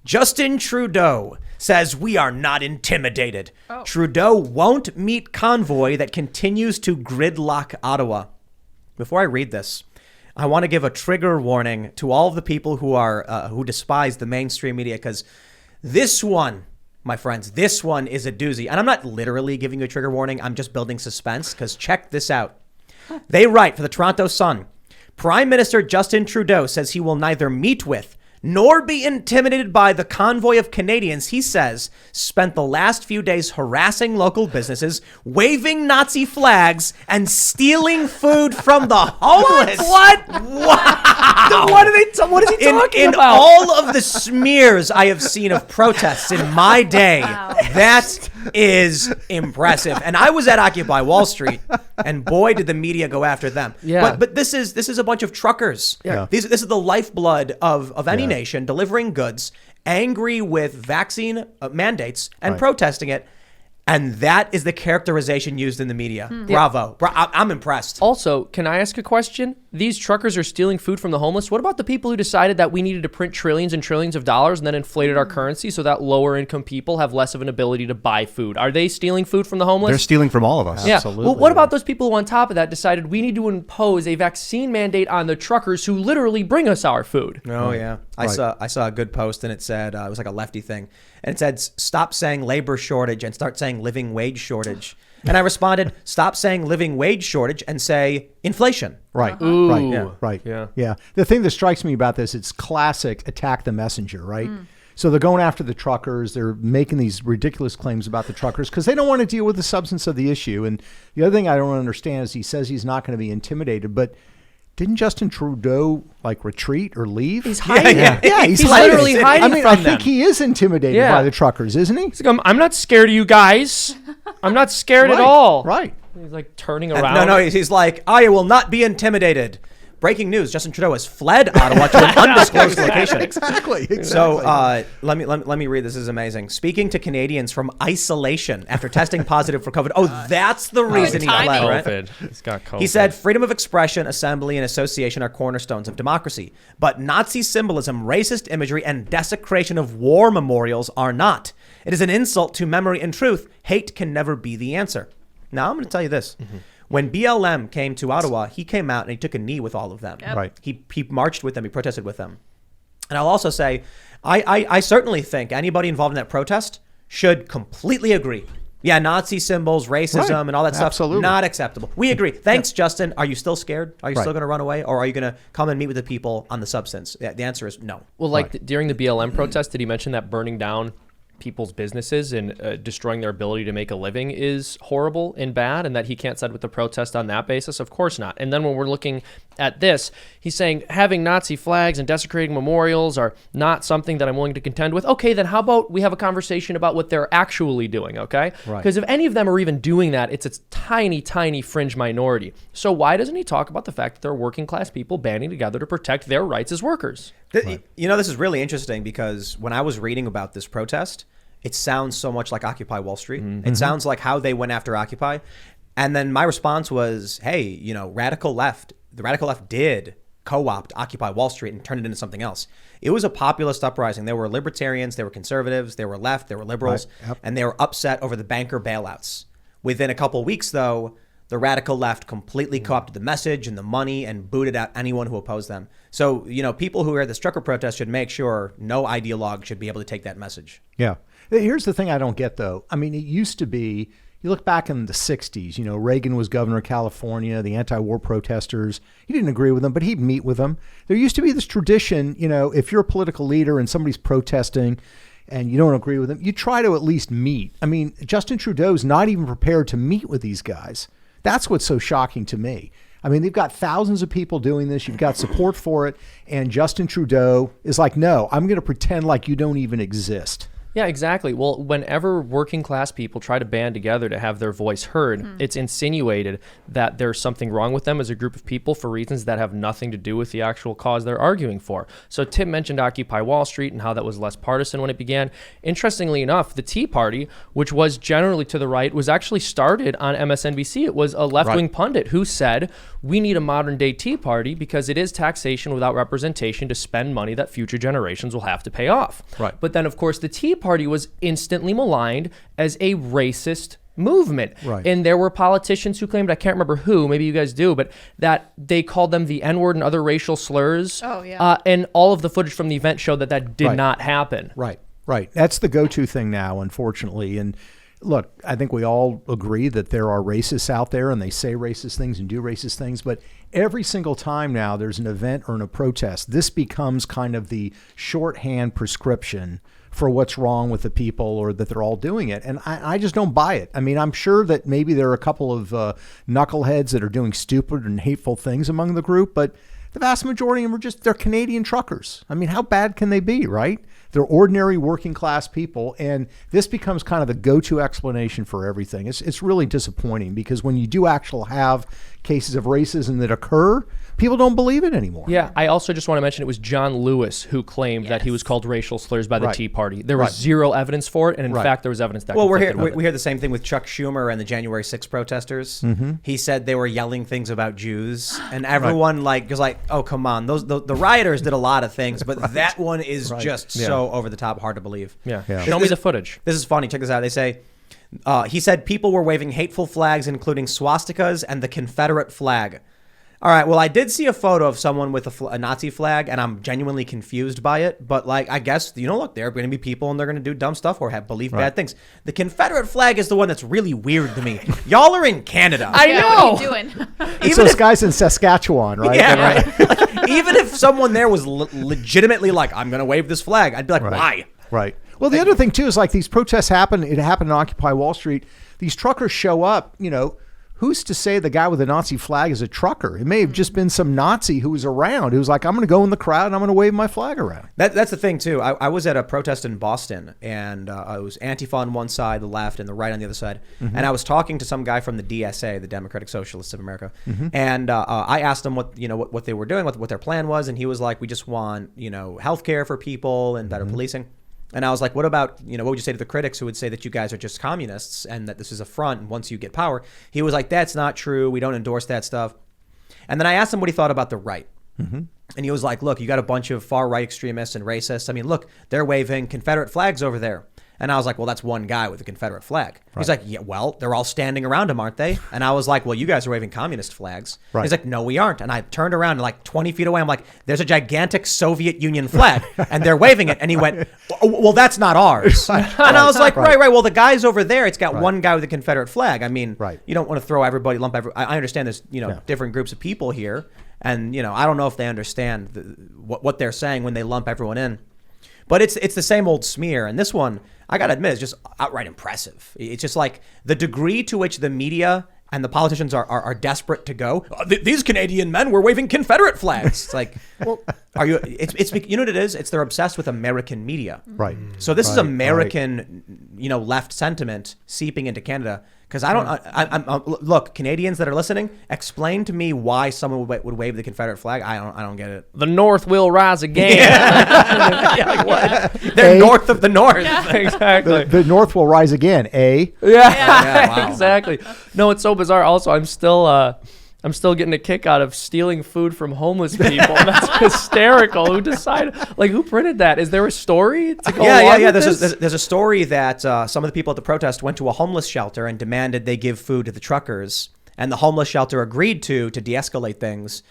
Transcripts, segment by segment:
Justin Trudeau says we are not intimidated. Trudeau won't meet convoy that continues to gridlock Ottawa. Before I read this, I want to give a trigger warning to all of the people who despise the mainstream media, because this one, my friends, this one is a doozy. And I'm not literally giving you a trigger warning. I'm just building suspense, because check this out. They write for the Toronto Sun, Prime Minister Justin Trudeau says he will neither meet with nor be intimidated by the convoy of Canadians he says spent the last few days harassing local businesses, waving Nazi flags, and stealing food from the homeless. What? Wow. What is he talking about? In all of the smears I have seen of protests in my day, that is impressive. And I was at Occupy Wall Street, and boy, did the media go after them. Yeah. But this is a bunch of truckers. Yeah. This is the lifeblood of any nation, delivering goods, angry with vaccine mandates and protesting it. And that is the characterization used in the media. Bravo. I'm impressed. Also, can I ask a question? These truckers are stealing food from the homeless. What about the people who decided that we needed to print trillions and trillions of dollars and then inflated our currency so that lower income people have less of an ability to buy food? Are they stealing food from the homeless? They're stealing from all of us. Yeah. Absolutely. Well, what about those people who on top of that decided we need to impose a vaccine mandate on the truckers who literally bring us our food? Oh, yeah. I saw a good post, and it said, it was like a lefty thing. And it said, stop saying labor shortage and start saying living wage shortage. And I responded, stop saying living wage shortage and say inflation. Right. Ooh. Right. Yeah. Right. Yeah. Yeah. The thing that strikes me about this, it's classic attack the messenger, right? So they're going after the truckers. They're making these ridiculous claims about the truckers because they don't want to deal with the substance of the issue. And the other thing I don't understand is he says he's not going to be intimidated, but didn't Justin Trudeau retreat or leave? He's hiding. Yeah, he's literally hiding I mean, from I think them. he is intimidated by the truckers, isn't he? He's like, I'm not scared of you guys. I'm not scared at all. Right. He's like turning around. No, he's like, I will not be intimidated. Breaking news, Justin Trudeau has fled Ottawa to an undisclosed location. Exactly. So let me read. This is amazing. Speaking to Canadians from isolation after testing positive for COVID. Oh, that's the reason he fled, right? COVID. He's got COVID. He said, freedom of expression, assembly, and association are cornerstones of democracy. But Nazi symbolism, racist imagery, and desecration of war memorials are not. It is an insult to memory and truth. Hate can never be the answer. Now, I'm going to tell you this. When BLM came to Ottawa, he came out and he took a knee with all of them. Yep. Right. He marched with them. He protested with them. And I'll also say, I certainly think anybody involved in that protest should completely agree. Yeah, Nazi symbols, racism, and all that stuff, Absolutely. not acceptable. We agree. Thanks, Justin. Are you still scared? Are you still going to run away? Or are you going to come and meet with the people on the substance? Yeah, the answer is no. Well, like during the BLM protest, did he mention that burning down people's businesses and destroying their ability to make a living is horrible and bad, and that he can't side with the protest on that basis? Of course not. And then when we're looking at this, he's saying having Nazi flags and desecrating memorials are not something that I'm willing to contend with. Okay, then how about we have a conversation about what they're actually doing, okay? Right. Because if any of them are even doing that, it's a tiny, tiny fringe minority. So why doesn't he talk about the fact that they're working class people banding together to protect their rights as workers? You know, this is really interesting because when I was reading about this protest, it sounds so much like Occupy Wall Street. It sounds like how they went after Occupy. And then my response was, hey, you know, the radical left did co-opt Occupy Wall Street and turn it into something else. It was a populist uprising. There were libertarians, there were conservatives, there were left, there were liberals, and they were upset over the banker bailouts. Within a couple of weeks, though, the radical left completely co-opted the message and the money and booted out anyone who opposed them. So, you know, people who are at this trucker protest should make sure no ideologue should be able to take that message. Yeah. Here's the thing I don't get, though. I mean, it used to be, you look back in the 60s, you know, Reagan was governor of California, the anti-war protesters. He didn't agree with them, but he'd meet with them. There used to be this tradition, you know, if you're a political leader and somebody's protesting and you don't agree with them, you try to at least meet. I mean, Justin Trudeau's not even prepared to meet with these guys. That's what's so shocking to me. I mean, they've got thousands of people doing this. You've got support for it. And Justin Trudeau is like, no, I'm going to pretend like you don't even exist. Yeah, exactly. Well, whenever working class people try to band together to have their voice heard, it's insinuated that there's something wrong with them as a group of people for reasons that have nothing to do with the actual cause they're arguing for. So Tim mentioned Occupy Wall Street and how that was less partisan when it began. Interestingly enough, the Tea Party, which was generally to the right, was actually started on MSNBC. It was a left-wing pundit who said, we need a modern-day Tea Party because it is taxation without representation to spend money that future generations will have to pay off. Right. But then, of course, the Tea Party was instantly maligned as a racist movement. Right. And there were politicians who claimed, I can't remember who, maybe you guys do, but that they called them the N-word and other racial slurs. Oh, yeah. And all of the footage from the event showed that did Right. not happen. Right. That's the go-to thing now, unfortunately. And look, I think we all agree that there are racists out there and they say racist things and do racist things, but every single time now there's an event or a protest, this becomes kind of the shorthand prescription for what's wrong with the people or that they're all doing it. And I just don't buy it. I mean, I'm sure that maybe there are a couple of knuckleheads that are doing stupid and hateful things among the group, but the vast majority of them they're Canadian truckers. I mean, how bad can they be, right? They're ordinary working class people, and this becomes kind of the go-to explanation for everything. It's really disappointing because when you do actually have cases of racism that occur, people don't believe it anymore. Yeah, I also just want to mention it was John Lewis who claimed that he was called racial slurs by the Right. Tea Party. There was zero evidence for it, and in Right. fact, there was evidence that Well, we conflicted with it. hear the same thing with Chuck Schumer and the January 6th protesters. He said they were yelling things about Jews, and everyone was like, "Oh, come on!" The rioters did a lot of things, but that one is just so over the top, hard to believe. Yeah. Yeah. Show me the footage. This is funny. Check this out. They say he said people were waving hateful flags, including swastikas and the Confederate flag. All right, well, I did see a photo of someone with a Nazi flag, and I'm genuinely confused by it. But, like, I guess, look, there are going to be people, and they're going to do dumb stuff or believe bad things. The Confederate flag is the one that's really weird to me. Y'all are in Canada. I Yeah, know. what are you doing? It's those guys in Saskatchewan, right? Yeah, right. Like, even if someone there was legitimately like, I'm going to wave this flag, I'd be like, why? Right. Well, the other thing, too, is like these protests happen. It happened in Occupy Wall Street. These truckers show up, who's to say the guy with the Nazi flag is a trucker? It may have just been some Nazi who was around who was like, I'm going to go in the crowd and I'm going to wave my flag around. That's the thing, too. I was at a protest in Boston, and it was Antifa on one side, the left, and the right on the other side. And I was talking to some guy from the DSA, the Democratic Socialists of America. And I asked him what they were doing, what their plan was. And he was like, we just want, healthcare for people and better policing. And I was like, what about, what would you say to the critics who would say that you guys are just communists and that this is a front and once you get power? He was like, that's not true. We don't endorse that stuff. And then I asked him what he thought about the right. And he was like, look, you got a bunch of far right extremists and racists. I mean, look, they're waving Confederate flags over there. And I was like, well, that's one guy with a Confederate flag. Right. He's like, yeah, well, they're all standing around him, aren't they? And I was like, well, you guys are waving communist flags. Right. He's like, no, we aren't. And I turned around and like 20 feet away, I'm like, there's a gigantic Soviet Union flag and they're waving it. And he went, well, that's not ours. And I was like, right. Well, the guy's over there, it's got one guy with a Confederate flag. I mean, you don't want to throw everybody, I understand there's, different groups of people here. And, I don't know if they understand what they're saying when they lump everyone in. But it's the same old smear. And this one, I got to admit, is just outright impressive. It's just like the degree to which the media and the politicians are desperate to go. These Canadian men were waving Confederate flags. It's like, well, are you? It's you know what it is? It's they're obsessed with American media. Right. So this is American, left sentiment seeping into Canada. Because I don't. Look, Canadians that are listening, explain to me why someone would wave the Confederate flag. I don't get it. The North will rise again. Like what? They're north of the North. Yeah. Exactly. The North will rise again, eh? Yeah, wow. Exactly. No, it's so bizarre. Also, I'm still getting a kick out of stealing food from homeless people. That's hysterical. Who decided? Like, who printed that? Is there a story to go along with this? There's a story that some of the people at the protest went to a homeless shelter and demanded they give food to the truckers, and the homeless shelter agreed to de-escalate things.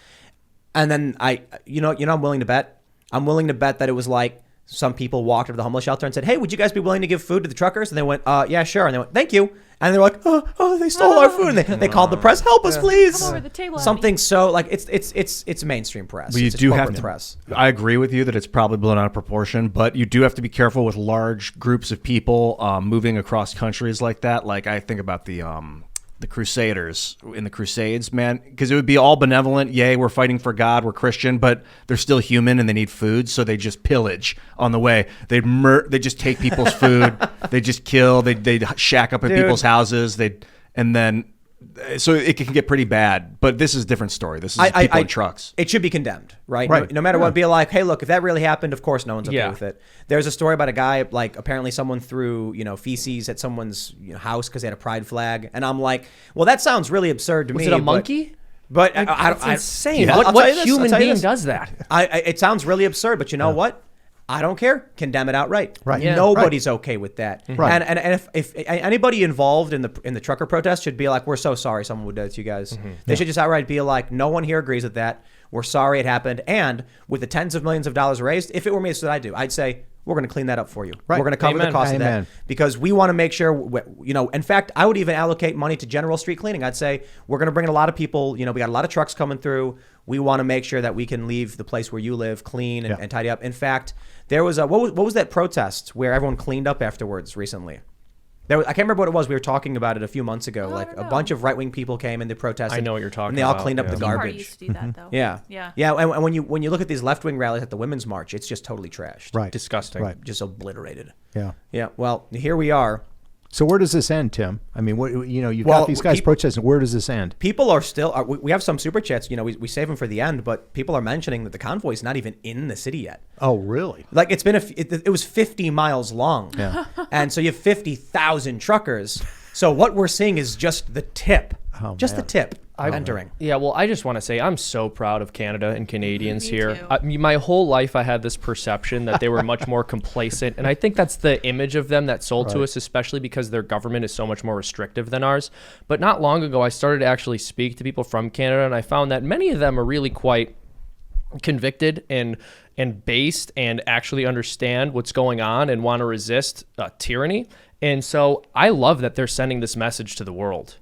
And then I'm willing to bet. I'm willing to bet that it was like some people walked over to the homeless shelter and said, "Hey, would you guys be willing to give food to the truckers?" And they went, "Yeah, sure." And they went, "Thank you." And they're like, "Oh, they stole our food." And they called the press, "Help us, please!" Come over the table. Something so like it's mainstream press. But you it's do have corporate to. Press. I agree with you that it's probably blown out of proportion, but you do have to be careful with large groups of people moving across countries like that. Like I think about the the Crusaders in the Crusades, man, because it would be all benevolent. Yay, we're fighting for God, we're Christian, but they're still human and they need food, so they just pillage on the way. They just take people's food. They just kill. They shack up at people's houses. So it can get pretty bad, but this is a different story. This is people in trucks. It should be condemned, right? No matter what, be like, hey, look, if that really happened, of course no one's okay with it. There's a story about a guy, like apparently someone threw, feces at someone's house because they had a pride flag. And I'm like, well, that sounds really absurd to me. Was it a monkey? But that's insane. Yeah. What human being does that? It sounds really absurd, but you know what? I don't care. Condemn it outright. Right. Yeah, Nobody's okay with that. Right. And if anybody involved in the trucker protest should be like, we're so sorry someone would do that to you guys. They should just outright be like, no one here agrees with that. We're sorry it happened. And with the tens of millions of dollars raised, if it were me, that's what I'd do. I'd say, we're going to clean that up for you. Right. We're going to cover the cost of that because we want to make sure, in fact, I would even allocate money to general street cleaning. I'd say we're going to bring in a lot of people. We got a lot of trucks coming through. We want to make sure that we can leave the place where you live clean and tidy up. In fact, there was what was that protest where everyone cleaned up afterwards recently? I can't remember what it was. We were talking about it a few months ago. A bunch of right-wing people came and they protested. I know what you're talking about. And they all cleaned up the garbage. Used to do that, though. Yeah. And when you look at these left-wing rallies at the Women's March, it's just totally trashed. Right. Disgusting. Right. Just obliterated. Yeah. Yeah. Well, here we are. So where does this end, Tim? I mean, you've got these guys protesting. Where does this end? People are still. We have some super chats. We save them for the end, but people are mentioning that the convoy is not even in the city yet. Oh, really? Like it's been it was 50 miles long. Yeah. And so you have 50,000 truckers. So what we're seeing is just the tip. The tip entering. Yeah, well, I just want to say I'm so proud of Canada and Canadians Me here. too. My whole life I had this perception that they were much more complacent, and I think that's the image of them that's sold to us, especially because their government is so much more restrictive than ours. But not long ago, I started to actually speak to people from Canada, and I found that many of them are really quite convicted and based and actually understand what's going on and want to resist tyranny. And so I love that they're sending this message to the world.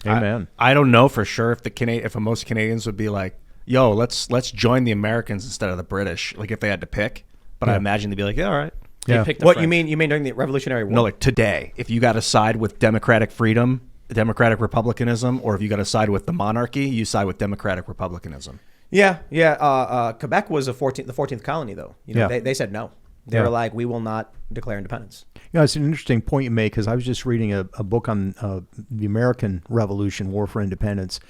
Amen. I don't know for sure if most Canadians would be like, yo, let's join the Americans instead of the British, like if they had to pick. But I imagine they'd be like, yeah, all right. They picked the What French. you mean during the Revolutionary War? No, like today, if you got to side with democratic freedom, democratic republicanism, or if you got to side with the monarchy, you side with democratic republicanism. Yeah. Quebec was the 14th colony, though. They said no. They were like, we will not declare independence. It's an interesting point you make because I was just reading a book on the American Revolution, War for Independence.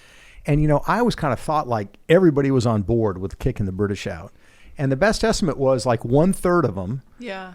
And, I always kind of thought like everybody was on board with kicking the British out. And the best estimate was like 1/3 of them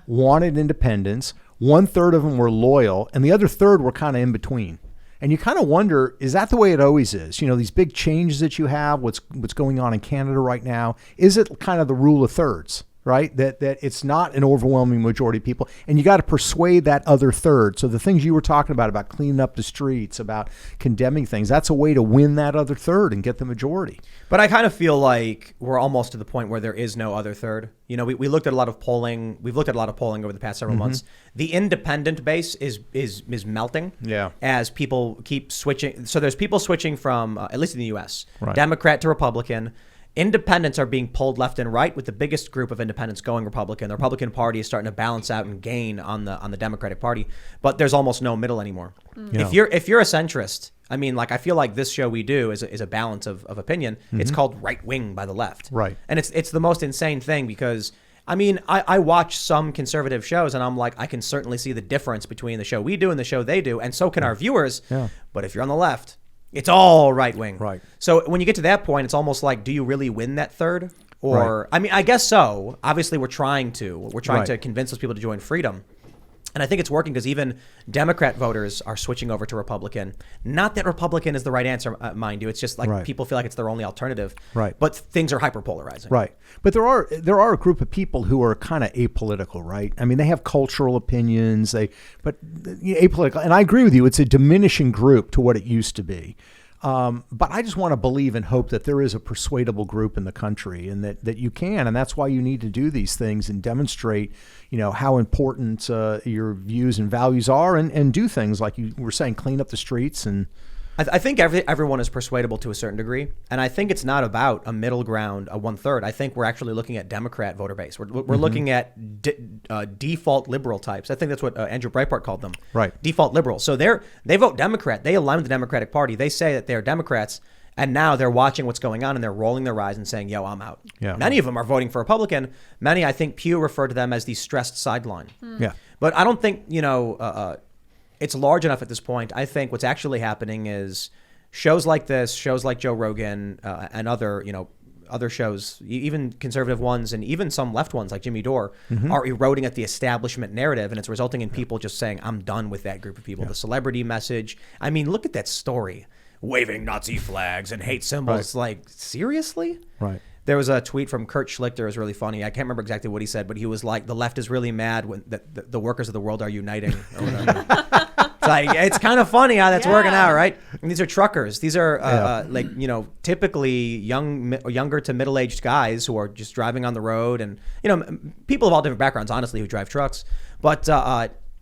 wanted independence, 1/3 of them were loyal, and the other third were kind of in between. And you kind of wonder, is that the way it always is? These big changes that you have, what's going on in Canada right now, is it kind of the rule of thirds? Right? That it's not an overwhelming majority of people. And you got to persuade that other third. So the things you were talking about cleaning up the streets, about condemning things, that's a way to win that other third and get the majority. But I kind of feel like we're almost to the point where there is no other third. We looked at a lot of polling. We've looked at a lot of polling over the past several months. The independent base is melting as people keep switching. So there's people switching from, at least in the U.S., Democrat to Republican. Independents are being pulled left and right, with the biggest group of independents going Republican. The Republican Party is starting to balance out and gain on the Democratic Party, but there's almost no middle anymore. If you're a centrist, I mean, like I feel like this show we do is a balance of opinion. It's called Right Wing by the Left, right? And it's the most insane thing because I mean I watch some conservative shows and I'm like I can certainly see the difference between the show we do and the show they do, and so can our viewers. But if you're on the left, it's all right wing. Right. So when you get to that point, it's almost like, do you really win that third? Or, I mean, I guess so. Obviously, we're trying to convince those people to join Freedom. And I think it's working because even Democrat voters are switching over to Republican. Not that Republican is the right answer, mind you. It's just like people feel like it's their only alternative. Right. But things are hyperpolarizing. Right. But there are a group of people who are kind of apolitical, right? I mean, they have cultural opinions, but apolitical. And I agree with you. It's a diminishing group to what it used to be. But I just want to believe and hope that there is a persuadable group in the country and that you can. And that's why you need to do these things and demonstrate, how important your views and values are and do things like you were saying, clean up the streets and I think everyone is persuadable to a certain degree, and I think it's not about a middle ground, a 1/3. I think we're actually looking at Democrat voter base. We're looking at default liberal types. I think that's what Andrew Breitbart called them. Right. Default liberal. So they vote Democrat. They align with the Democratic Party. They say that they're Democrats, and now they're watching what's going on and they're rolling their eyes and saying, "Yo, I'm out." Yeah. Many of them are voting for Republican. Many, I think, Pew referred to them as the stressed sideline. Yeah. But I don't think it's large enough at this point. I think what's actually happening is shows like this, shows like Joe Rogan and other shows, even conservative ones and even some left ones like Jimmy Dore, are eroding at the establishment narrative, and it's resulting in people just saying, "I'm done with that group of people." The celebrity message. I mean, look at that story, waving Nazi flags and hate symbols. Right. Like, seriously? Right. There was a tweet from Kurt Schlichter. It was really funny. I can't remember exactly what he said, but he was like, "The left is really mad when the workers of the world are uniting." Or whatever. It's kind of funny how that's working out, right? And these are truckers. These are typically younger to middle-aged guys who are just driving on the road, and people of all different backgrounds, honestly, who drive trucks, but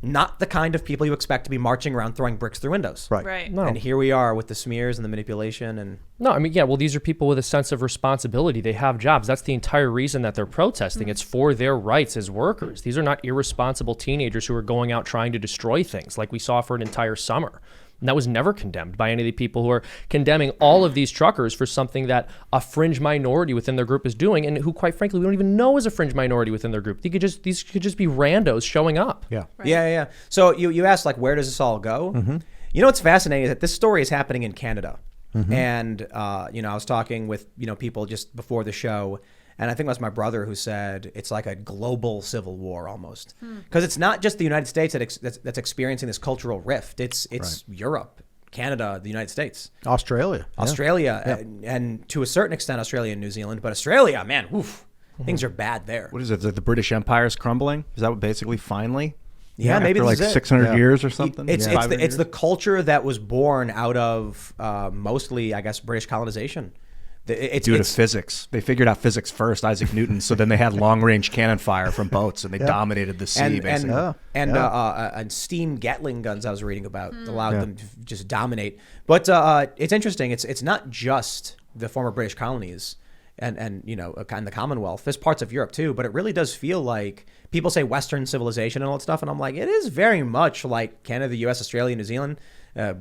not the kind of people you expect to be marching around throwing bricks through windows. Right. No. And here we are with the smears and the manipulation and. No, I mean, yeah, well, these are people with a sense of responsibility. They have jobs. That's the entire reason that they're protesting. It's for their rights as workers. These are not irresponsible teenagers who are going out trying to destroy things like we saw for an entire summer. And that was never condemned by any of the people who are condemning all of these truckers for something that a fringe minority within their group is doing, and who, quite frankly, we don't even know is a fringe minority within their group. These could just be randos showing up. Yeah. Right. Yeah. So you asked, like, where does this all go? You know what's fascinating is that this story is happening in Canada. And, I was talking with, people just before the show, and I think that's my brother who said it's like a global civil war almost. Because it's not just the United States that's experiencing this cultural rift. It's Europe, Canada, the United States. Australia. And to a certain extent, Australia and New Zealand. But Australia, man, things are bad there. What is it? The British Empire is crumbling? Is that what basically finally? Yeah, maybe after this like is it. 600 years or something. It's the culture that was born out of mostly, I guess, British colonization. Due to physics. They figured out physics first, Isaac Newton. So then they had long-range cannon fire from boats, and they dominated the sea, basically. And steam Gatling guns I was reading about allowed them to just dominate. But it's interesting. It's not just the former British colonies and kind of the Commonwealth. There's parts of Europe too, but it really does feel like people say Western civilization and all that stuff, and I'm like, it is very much like Canada, the U.S., Australia, New Zealand,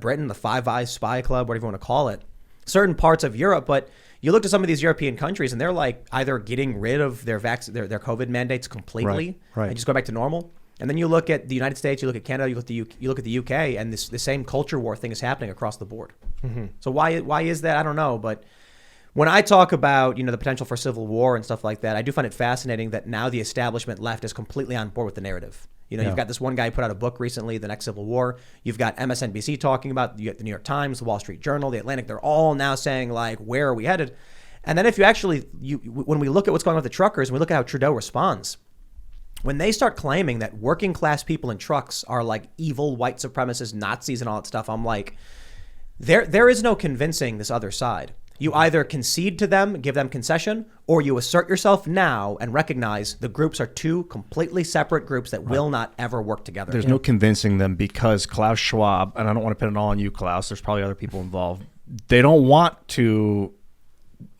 Britain, the Five Eyes Spy Club, whatever you want to call it. Certain parts of Europe, but you look to some of these European countries, and they're like either getting rid of their COVID mandates completely and just go back to normal. And then you look at the United States, you look at Canada, you look at the UK, and the same culture war thing is happening across the board. So why is that? I don't know, but when I talk about the potential for civil war and stuff like that, I do find it fascinating that now the establishment left is completely on board with the narrative. You've got this one guy who put out a book recently, The Next Civil War. You've got MSNBC talking about, you got the New York Times, the Wall Street Journal, the Atlantic. They're all now saying, like, where are we headed? And then if you actually, when we look at what's going on with the truckers, and we look at how Trudeau responds, when they start claiming that working class people in trucks are like evil white supremacists, Nazis and all that stuff, I'm like, there is no convincing this other side. You either concede to them, give them concession, or you assert yourself now and recognize the groups are two completely separate groups that will not ever work together. There's no convincing them because Klaus Schwab, and I don't want to put it all on you, Klaus, there's probably other people involved, they don't want to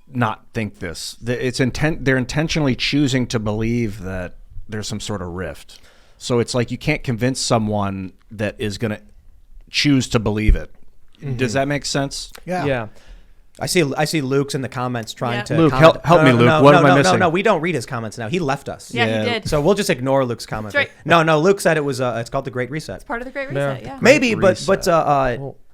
not think this. They're intentionally choosing to believe that there's some sort of rift. So it's like you can't convince someone that is going to choose to believe it. Does that make sense? Yeah. I see Luke's in the comments trying to Luke, comment. help me, Luke. What am I missing? No, we don't read his comments now. He left us. Yeah, he did. So we'll just ignore Luke's comment. That's right. No, Luke said it was it's called the Great Reset. It's part of the Great Reset, yeah. Maybe, but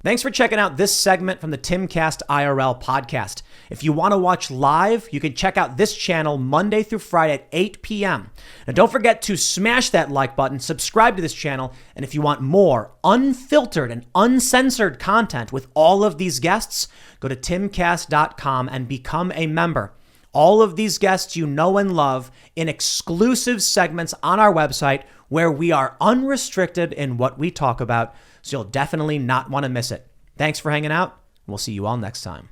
thanks for checking out this segment from the Timcast IRL podcast. If you want to watch live, you can check out this channel Monday through Friday at 8 p.m. Now, don't forget to smash that like button, subscribe to this channel, and if you want more unfiltered and uncensored content with all of these guests, go to timcast.com and become a member. All of these guests you know and love in exclusive segments on our website where we are unrestricted in what we talk about, so you'll definitely not want to miss it. Thanks for hanging out. We'll see you all next time.